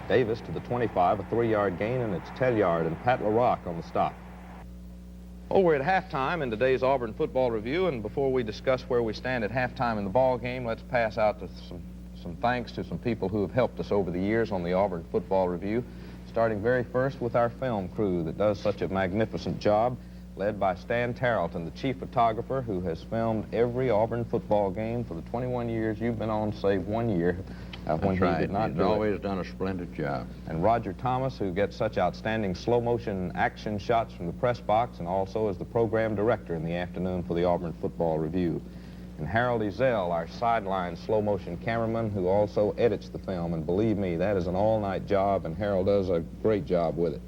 Davis to the 25, a 3-yard gain, and it's Telliard and Pat LaRock on the stop. Oh, we're at halftime in today's Auburn Football Review, and before we discuss where we stand at halftime in the ball game, let's pass out to some thanks to some people who have helped us over the years on the Auburn Football Review, starting very first with our film crew that does such a magnificent job, led by Stan Tarleton, the chief photographer who has filmed every Auburn football game for the 21 years you've been on, save 1 year when he did not do it. He's always done a splendid job. And Roger Thomas, who gets such outstanding slow-motion action shots from the press box, and also is the program director in the afternoon for the Auburn Football Review. And Harold Ezell, our sideline slow-motion cameraman, who also edits the film, and believe me, that is an all-night job, and Harold does a great job with it.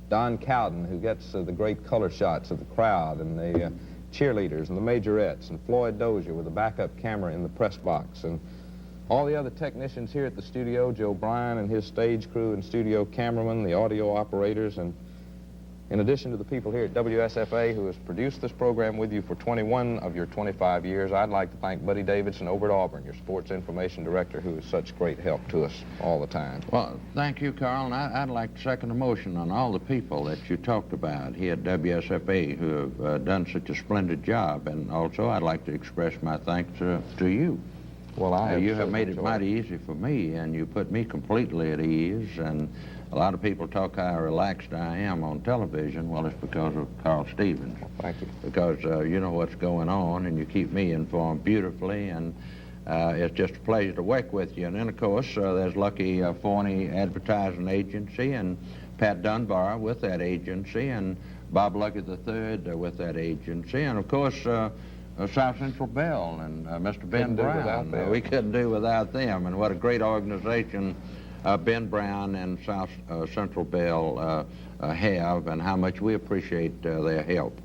Don Cowden, who gets the great color shots of the crowd and the cheerleaders and the majorettes, and Floyd Dozier with a backup camera in the press box, and all the other technicians here at the studio, Joe Bryan and his stage crew and studio cameraman, the audio operators, and in addition to the people here at WSFA who has produced this program with you for 21 of your 25 years, I'd like to thank Buddy Davidson over at Auburn, your sports information director, who is such great help to us all the time. Well, thank you, Carl, and I'd like to second the motion on all the people that you talked about here at WSFA who have done such a splendid job, and also I'd like to express my thanks to you. Well, you have made it mighty easy for me, and you put me completely at ease, and a lot of people talk how relaxed I am on television. Well, it's because of Carl Stevens. Well, thank you. Because you know what's going on, and you keep me informed beautifully, and it's just a pleasure to work with you. And then, of course, there's Lucky Forney Advertising Agency, and Pat Dunbar with that agency, and Bob Lucky III with that agency, and, of course, South Central Bell and Mr. Ben Brown. We couldn't do without them, and what a great organization Ben Brown and South Central Bell have, and how much we appreciate their help.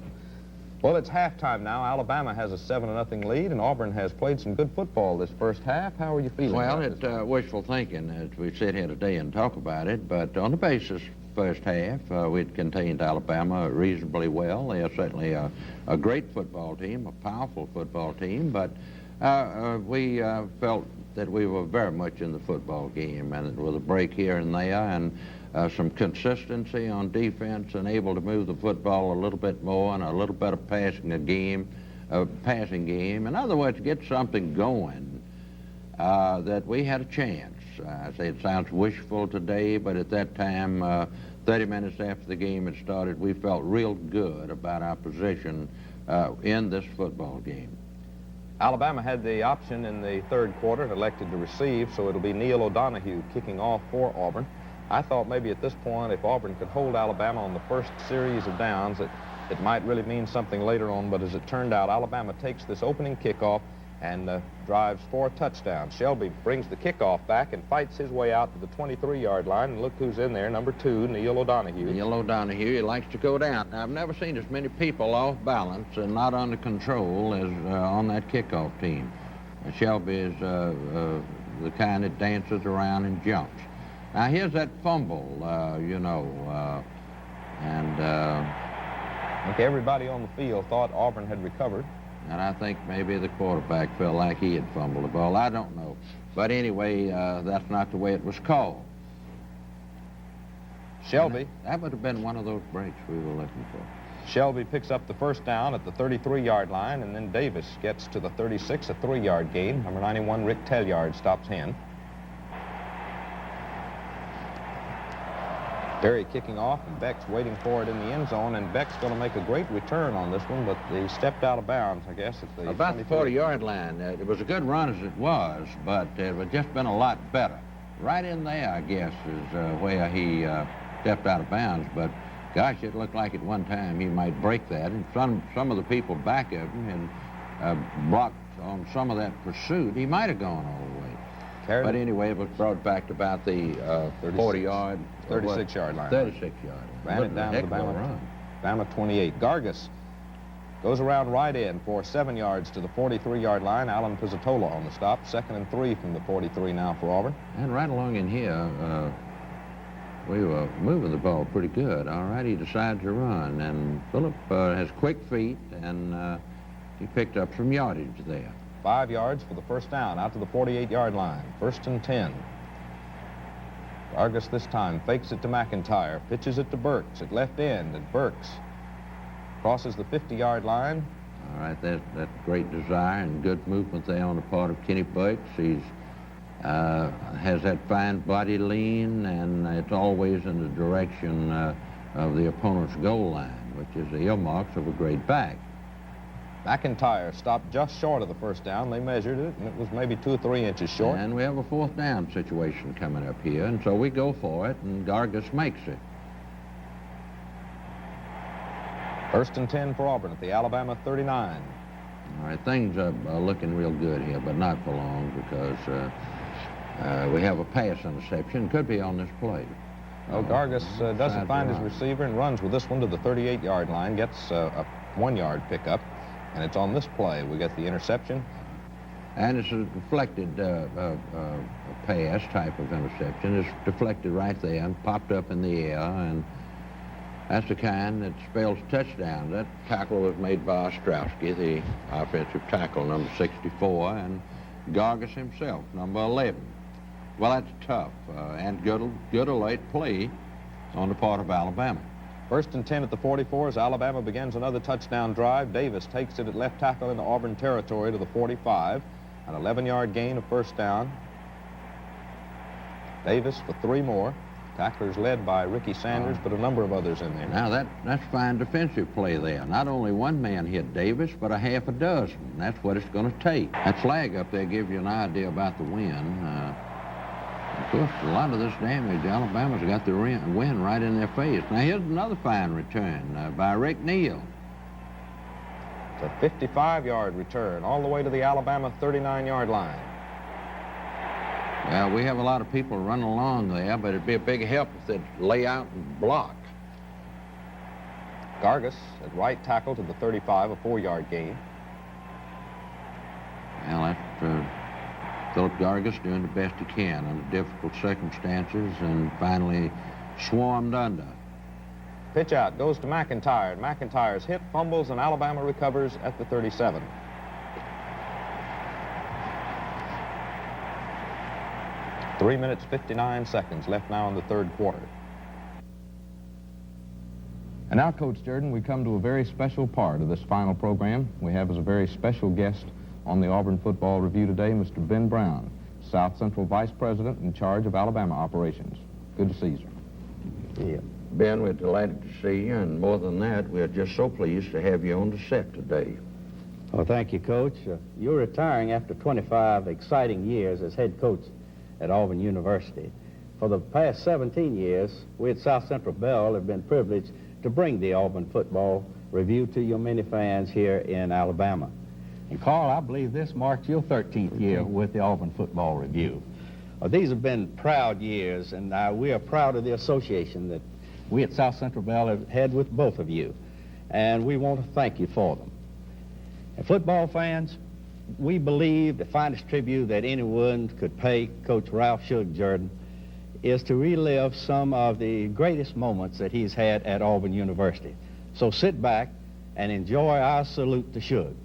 Well, it's halftime now. Alabama has a 7-0 lead, and Auburn has played some good football this first half. How are you feeling? Well, it's wishful thinking as we sit here today and talk about it, but on the basis first half, we'd contained Alabama reasonably well. They are certainly a great football team, a powerful football team, but we felt that we were very much in the football game, and with a break here and there, and some consistency on defense, and able to move the football a little bit more, and a little better passing game. In other words, get something going, that we had a chance. I say it sounds wishful today, but at that time, 30 minutes after the game had started, we felt real good about our position in this football game. Alabama had the option in the third quarter and elected to receive, so it'll be Neil O'Donohue kicking off for Auburn. I thought maybe at this point, if Auburn could hold Alabama on the first series of downs, it might really mean something later on, but as it turned out, Alabama takes this opening kickoff and drives for a touchdown. Shelby brings the kickoff back and fights his way out to the 23-yard line, and look who's in there, number 2, Neil O'Donohue. Neil O'Donohue, he likes to go down. Now, I've never seen as many people off balance and not under control as on that kickoff team. Shelby is the kind that dances around and jumps. Now, here's that fumble, I think everybody on the field thought Auburn had recovered. And I think maybe the quarterback felt like he had fumbled the ball. I don't know. But anyway, that's not the way it was called. Shelby. That would have been one of those breaks we were looking for. Shelby picks up the first down at the 33-yard line, and then Davis gets to the 36, a 3-yard gain. Number 91, Rick Telliard, stops him. Berry kicking off, and Beck's waiting for it in the end zone, and Beck's going to make a great return on this one, but he stepped out of bounds, I guess, at the about the 40-yard line. It was a good run as it was, but it would just been a lot better. Right in there, I guess, is where he stepped out of bounds, but gosh, it looked like at one time he might break that, and some of the people back of him had blocked on some of that pursuit. He might have gone all the way. But anyway, it was brought back to about the 40-yard... 36-yard line. 36-yard line. Ran it down to the Bama 28. Gargis goes around right in for 7 yards to the 43-yard line. Alan Pizzatola on the stop. 2nd and 3 from the 43 now for Auburn. And right along in here, we were moving the ball pretty good. All right, he decided to run. And Phillip has quick feet, and he picked up some yardage there. 5 yards for the first down, out to the 48-yard line. 1st and 10. Gargis this time fakes it to McIntyre, pitches it to Burks at left end, and Burks crosses the 50-yard line. All right, that's great desire and good movement there on the part of Kenny Burks. He's has that fine body lean, and it's always in the direction of the opponent's goal line, which is the earmarks of a great back. McIntyre stopped just short of the first down. They measured it, and it was maybe 2 or 3 inches short. And we have a fourth down situation coming up here, and so we go for it, and Gargis makes it. 1st and 10 for Auburn at the Alabama 39. All right, things are looking real good here, but not for long, because we have a pass interception. Could be on this play. Oh, Gargis doesn't find his receiver and runs with this one to the 38-yard line, gets a 1-yard pickup, and it's on this play we get the interception. And it's a deflected pass type of interception. It's deflected right there and popped up in the air, and that's the kind that spells touchdown. That tackle was made by Ostrowski, the offensive tackle, number 64, and Gargis himself, number 11. Well, that's tough, and good a late play on the part of Alabama. 1st and 10 at the 44 as Alabama begins another touchdown drive. Davis takes it at left tackle into Auburn territory to the 45. An 11-yard gain of first down. Davis for 3 more. Tacklers led by Ricky Sanders, but a number of others in there. Now, that's fine defensive play there. Not only one man hit Davis, but a half a dozen. And that's what it's going to take. That flag up there gives you an idea about the wind. Of course, a lot of this damage, Alabama's got the wind right in their face. Now, here's another fine return by Rick Neal. It's a 55-yard return all the way to the Alabama 39-yard line. Well, we have a lot of people running along there, but it'd be a big help if they'd lay out and block. Gargis at right tackle to the 35, a 4-yard gain. Well, that's Philip Gargis doing the best he can under difficult circumstances, and finally swarmed under. Pitch out goes to McIntyre. McIntyre's hit, fumbles, and Alabama recovers at the 37. Three minutes, 59 seconds left now in the third quarter. And now, Coach Jordan, we come to a very special part of this final program. We have as a very special guest on the Auburn Football Review today, Mr. Ben Brown, South Central Vice President in charge of Alabama operations. Good to see you, sir. Yeah. Ben, we're delighted to see you, and more than that, we're just so pleased to have you on the set today. Well, thank you, Coach. You're retiring after 25 exciting years as head coach at Auburn University. For the past 17 years, we at South Central Bell have been privileged to bring the Auburn Football Review to your many fans here in Alabama. And Carl, I believe this marks your 13th year with the Auburn Football Review. These have been proud years, and we are proud of the association that we at South Central Bell have had with both of you, and we want to thank you for them. And football fans, we believe the finest tribute that anyone could pay Coach Ralph Shug Jordan is to relive some of the greatest moments that he's had at Auburn University. So sit back and enjoy our salute to Shug.